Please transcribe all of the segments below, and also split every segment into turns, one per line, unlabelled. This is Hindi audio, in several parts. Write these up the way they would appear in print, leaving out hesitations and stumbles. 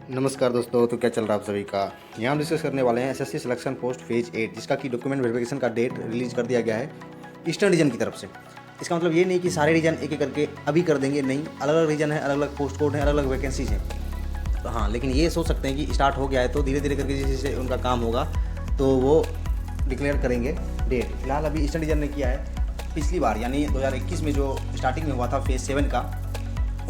नमस्कार दोस्तों, तो क्या चल रहा है आप सभी का। यहाँ हम डिस्कस करने वाले हैं एसएससी सिलेक्शन पोस्ट फेज 8, जिसका कि डॉक्यूमेंट वेरिफिकेशन का डेट रिलीज कर दिया गया है ईस्टर्न रीजन की तरफ से। इसका मतलब ये नहीं कि सारे रीजन एक एक करके अभी कर देंगे, नहीं, अलग अलग रीजन है, अलग अलग पोस्ट कोड है, अलग अलग वैकेंसीज हैं। तो हाँ, लेकिन ये सोच सकते हैं कि स्टार्ट हो गया है तो धीरे धीरे करके जैसे जैसे उनका काम होगा तो वो डिक्लेयर करेंगे डेट। फिलहाल अभी ईस्टर्न रीजन ने किया है। पिछली बार यानी 2021 में जो स्टार्टिंग में हुआ था फेज 7 का,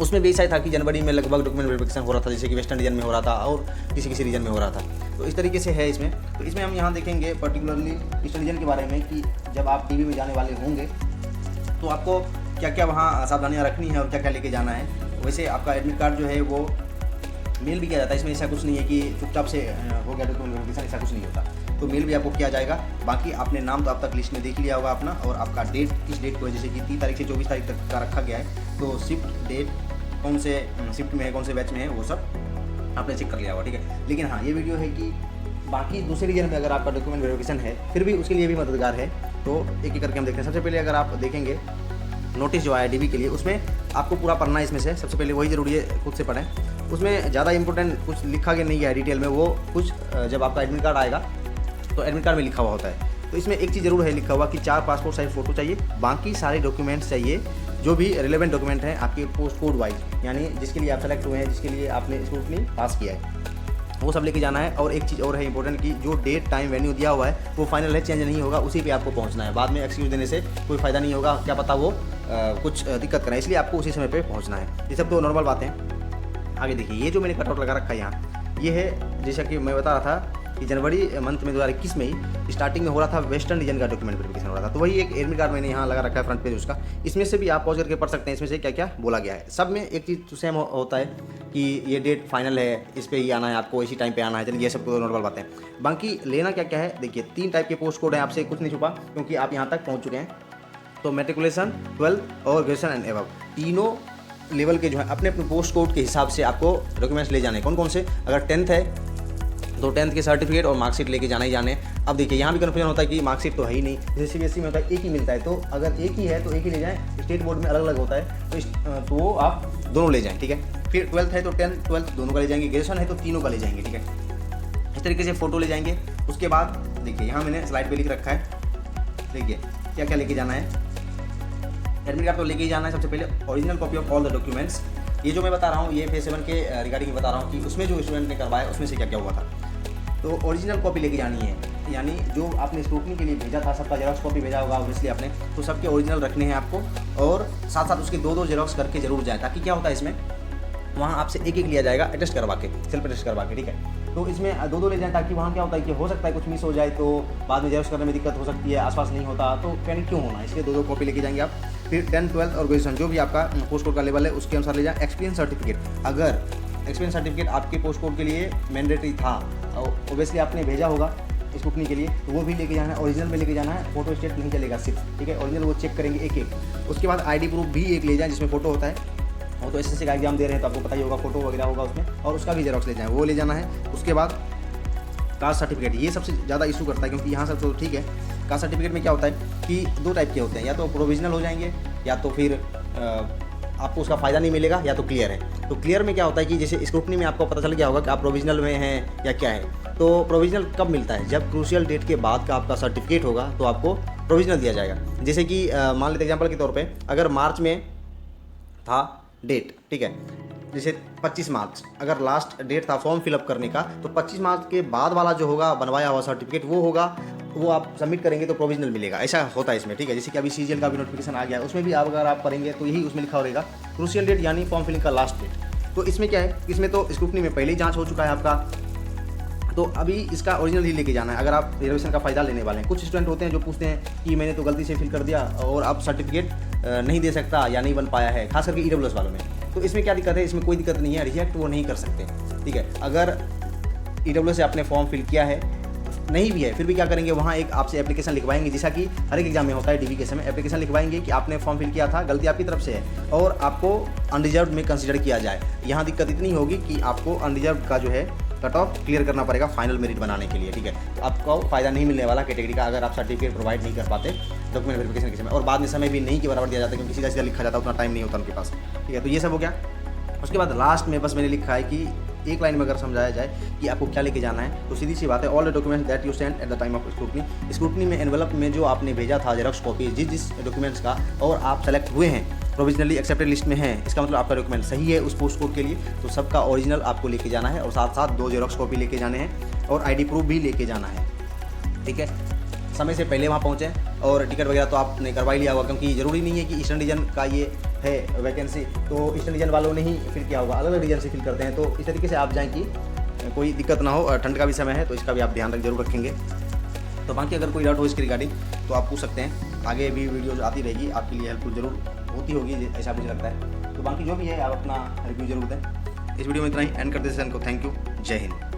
उसमें भी ऐसा ही था कि जनवरी में लगभग डॉक्यूमेंट वेरिफिकेशन हो रहा था, जैसे कि वेस्टर्न रीजन में हो रहा था और किसी किसी रीजन में हो रहा था। तो इस तरीके से है इसमें। तो इसमें हम यहाँ देखेंगे पर्टिकुलरली ईस्टर्न रीजन के बारे में कि जब आप टीवी में जाने वाले होंगे तो आपको क्या क्या वहाँ सावधानियाँ रखनी है और क्या क्या लेके जाना है। वैसे आपका एडमिट कार्ड जो है वो मेल भी किया जाता है। इसमें ऐसा कुछ नहीं है कि चुपचाप से हो गया डॉक्यूमेंट वेरिफिकेशन, ऐसा कुछ नहीं होता। तो मेल भी आपको किया जाएगा। बाकी आपने नाम तो आप तक लिस्ट में देख लिया होगा अपना, और आपका डेट किस डेट को है, जैसे कि 30 तारीख से 24 तारीख तक का रखा गया है। तो शिफ्ट डेट कौन से शिफ्ट में है, कौन से बैच में है, वो सब आपने चेक कर लिया होगा, ठीक है। लेकिन हाँ, ये वीडियो है कि बाकी दूसरे रीजन में अगर आपका डॉक्यूमेंट वेरिफिकेशन है फिर भी उसके लिए भी मददगार है। तो एक एक करके हम देखते हैं। सबसे पहले अगर आप देखेंगे नोटिस जो आया डीबी के लिए, उसमें आपको पूरा पढ़ना है। इसमें से सबसे पहले वही ज़रूरी है, खुद से पढ़ें। उसमें ज़्यादा इंपॉर्टेंट कुछ लिखा गया नहीं है डिटेल में, वो कुछ जब आपका एडमिट कार्ड आएगा तो एडमिट कार्ड में लिखा हुआ होता है। तो इसमें एक चीज़ ज़रूर है लिखा हुआ कि 4 पासपोर्ट साइज फ़ोटो चाहिए, बाकी सारे डॉक्यूमेंट्स चाहिए जो भी रिलेवेंट डॉक्यूमेंट हैं आपके पोस्ट कोड वाइज, यानी जिसके लिए आप सेलेक्ट हुए हैं, जिसके लिए आपने स्क्रूटनी पास किया है, वो सब लेके जाना है। और एक चीज़ और है इंपॉर्टेंट कि जो डेट टाइम वेन्यू दिया हुआ है वो फाइनल है, चेंज नहीं होगा, उसी पे आपको पहुंचना है। बाद में एक्सक्यूज़ देने से कोई फ़ायदा नहीं होगा, क्या पता वो कुछ दिक्कत करें, इसलिए आपको उसी समय पे पहुंचना है। ये सब तो नॉर्मल बातें हैं। आगे देखिए, ये जो मैंने कटआउट लगा रखा है यहाँ, ये है जैसा कि मैं बता रहा था कि जनवरी मंथ में 2021 में ही स्टार्टिंग में हो रहा था वेस्टर्न रीजन का डॉक्यूमेंट वेरिफिकेशन हो रहा था। तो वही एक एडमिट कार्ड मैंने यहाँ लगा रखा है फ्रंट पेज उसका। इसमें से भी आप पॉज करके पढ़ सकते हैं इसमें से क्या क्या बोला गया है। सब में एक चीज़ तो सेम होता है कि ये डेट फाइनल है, इस पर ही आना है आपको, इसी टाइम पे आना है। चलिए, ये सब तो नॉर्मल बातें हैं। बाकी लेना क्या क्या है, देखिए 3 टाइप के पोस्ट कोड हैं, आपसे कुछ नहीं छुपा क्योंकि आप यहाँ तक पहुँच चुके हैं। तो मेट्रिकुलेशन, 12th और ग्रेजुएशन एंड एबव, तीनों लेवल के जो है अपने अपने पोस्ट कोड के हिसाब से आपको डॉक्यूमेंट्स ले जाने। कौन कौन से, अगर 10th है तो 10th के सर्टिफिकेट और मार्कशीट लेके जाना ही जाने। अब देखिए, यहाँ भी कन्फ्यूजन होता है कि मार्कशीट तो है ही नहीं, जैसे सीबीएसई में होता है एक ही मिलता है, तो अगर एक ही है तो एक ही ले जाएं। स्टेट बोर्ड में अलग अलग होता है, तो वो आप दोनों ले जाएं, ठीक है। फिर 12th है तो 10th 12th दोनों का ले जाएंगे, ग्रेजुएशन है तो तीनों का ले जाएंगे, ठीक है। इस तरीके से फ़ोटो ले जाएंगे। उसके बाद देखिए, यहाँ मैंने स्लाइड पर लिख रखा है, देखिए क्या क्या लेके जाना है। एडमिट कार्ड तो लेके ही जाना है। सबसे पहले original copy of all the documents. ये जो मैं बता रहा हूँ ये फेज 7 के रिगार्डिंग बता रहा हूँ कि उसमें जो स्टूडेंट ने करवाया उसमें से क्या क्या हुआ था। तो ओरिजिनल कॉपी लेके जानी है, यानी जो आपने स्क्रूटनी के लिए भेजा था सबका जेरॉक्स कॉपी भेजा होगा ऑब्वियसली आपने, तो सबके ओरिजिनल रखने हैं आपको। और साथ साथ उसके 2-2 जेरॉक्स करके जरूर जाए, ताकि क्या होता है इसमें, वहाँ आपसे एक एक लिया जाएगा अटेस्ट करवा के, सेल्फ अटेस्ट करवा के, ठीक है। तो इसमें 2-2 ले जाएं, ताकि वहाँ क्या होता है कि हो सकता है कुछ मिस हो जाए तो बाद में जेरॉक्स करने में दिक्कत हो सकती है, आसपास नहीं होता, तो पैनिक क्यों होना, इसलिए 2-2 कॉपी लेके जाएंगे आप। फिर 10th 12th और ग्रेजुएशन जो भी आपका पोस्ट कोड का लेवल है उसके अनुसार ले जाएं। एक्सपीरियंस सर्टिफिकेट, अगर एक्सपीरियंस सर्टिफिकेट आपके पोस्ट कोड के लिए मैंडेटरी था, ओबियसली आपने भेजा होगा स्क्रूटनी के लिए, तो वो भी लेके जाना है। ओरिजिनल में लेके जाना है, फोटो स्टेट नहीं चलेगा सिर्फ, ठीक है। ओरिजिनल वो चेक करेंगे एक एक। उसके बाद आईडी प्रूफ भी एक ले जाएं जिसमें फोटो होता है। वो तो एसएससी का एग्जाम दे रहे हैं तो आपको पता ही होगा, फोटो वगैरह होगा उसमें, और उसका भी जेरॉक्स ले जाएं, वो ले जाना है। उसके बाद कास्ट सर्टिफिकेट, ये सबसे ज़्यादा इशू करता है क्योंकि यहाँ सब तो ठीक है। कास्ट सर्टिफिकेट में क्या होता है कि 2 टाइप के होते हैं, या तो प्रोविजनल हो जाएंगे या तो फिर आपको उसका फ़ायदा नहीं मिलेगा, या तो क्लियर है। तो क्लियर में क्या होता है कि जैसे स्क्रूटनी में आपको पता चल गया होगा कि आप प्रोविजनल में हैं या क्या है। तो प्रोविजनल कब मिलता है, जब क्रूशियल डेट के बाद का आपका सर्टिफिकेट होगा तो आपको प्रोविजनल दिया जाएगा। जैसे कि मान लेते एग्जाम्पल के तौर पर, अगर मार्च में था डेट, ठीक है, जैसे 25 मार्च अगर लास्ट डेट था फॉर्म फिलअप करने का, तो 25 मार्च के बाद वाला जो होगा बनवाया हुआ सर्टिफिकेट वो होगा, वो आप सबमिट करेंगे तो प्रोविजनल मिलेगा, ऐसा होता है इसमें, ठीक है। जैसे कि अभी सीजीएल का भी नोटिफिकेशन आ गया, उसमें भी आप अगर आप करेंगे तो यही उसमें लिखा रहेगा क्रूशियल डेट, यानी फॉर्म फिलिंग का लास्ट डेट। तो इसमें क्या है, इसमें तो स्क्रूटनी में पहले ही जाँच हो चुका है आपका, तो अभी इसका ओरिजिनल ही लेके जाना है अगर आप रिजर्वेशन का फ़ायदा लेने वाले हैं। कुछ स्टूडेंट होते हैं जो पूछते हैं कि मैंने तो गलती से फिल कर दिया और अब सर्टिफिकेट नहीं दे सकता या नहीं बन पाया है, खास करके ईडब्ल्यूएस वालों में। तो इसमें क्या दिक्कत है, इसमें कोई दिक्कत नहीं है, रिजेक्ट वो नहीं कर सकते, ठीक है। अगर ईडब्ल्यूएस से आपने फॉर्म फिल किया है, नहीं भी है, फिर भी क्या करेंगे, वहाँ एक आपसे एप्लीकेशन लिखवाएंगे, जैसा कि हर एक एग्जाम में होता है डीबी के समय एप्लीकेशन लिखवाएंगे कि आपने फॉर्म फिल किया था, गलती आपकी तरफ से है और आपको अनरिजर्व में कंसीडर किया जाए। यहाँ दिक्कत इतनी होगी कि आपको अनरिजर्व का जो है कट ऑफ क्लियर करना पड़ेगा फाइनल मेरिट बनाने के लिए, ठीक है। तो आपको फ़ायदा नहीं मिलने वाला कैटेगरी का अगर आप सर्टिफिकेट प्रोवाइड नहीं कर पाते डॉक्यूमेंट वेरिफिकेशन के समय, और बाद में समय भी नहीं के बराबर दिया जाता क्योंकि सीधा सीधा लिखा जाता, उतना टाइम नहीं होता उनके पास, ठीक है। तो ये सब हो गया। उसके बाद लास्ट में बस मैंने लिखा है कि एक लाइन में अगर समझाया जाए कि आपको क्या लेके जाना है, तो सीधी सी बात है, all the documents that you send at the time of scrutiny में एनवेलप में जो आपने भेजा था जेरॉक्स कॉपी जिस डॉक्यूमेंट्स का, और आप सेलेक्ट हुए हैं, प्रोविजनली एक्सेप्टेड लिस्ट में हैं, इसका मतलब आपका डॉक्यूमेंट सही है उस पोस्ट कोड के लिए, तो सबका ओरिजिनल आपको लेके जाना है और साथ साथ 2 जेरॉक्स कॉपी लेके जाने हैं और आईडी प्रूफ भी लेके जाना है। ठीक है, समय से पहले वहाँ पहुँचें और टिकट वगैरह तो आपने करवा ही लिया होगा, क्योंकि ज़रूरी नहीं है कि ईस्टर्न रीजन का ये है वैकेंसी तो ईस्टर्न रीजन वालों ने ही फिल किया होगा, अलग अलग रीजन से फिल करते हैं। तो इस तरीके से आप जाएँ कि कोई दिक्कत ना हो। ठंड का भी समय है तो इसका भी आप ध्यान जरूर रखेंगे। तो बाकी अगर कोई डाउट हो इसके रिगार्डिंग तो आप पूछ सकते हैं, आगे भी वीडियोज़ आती रहेगी, आपके लिए हेल्पफुल जरूर होती होगी ऐसा मुझे लगता है। तो बाकी जो भी है आप अपना रिव्यू जरूर दें। इस वीडियो में इतना ही, एंड करते सेशन को। थैंक यू, जय हिंद।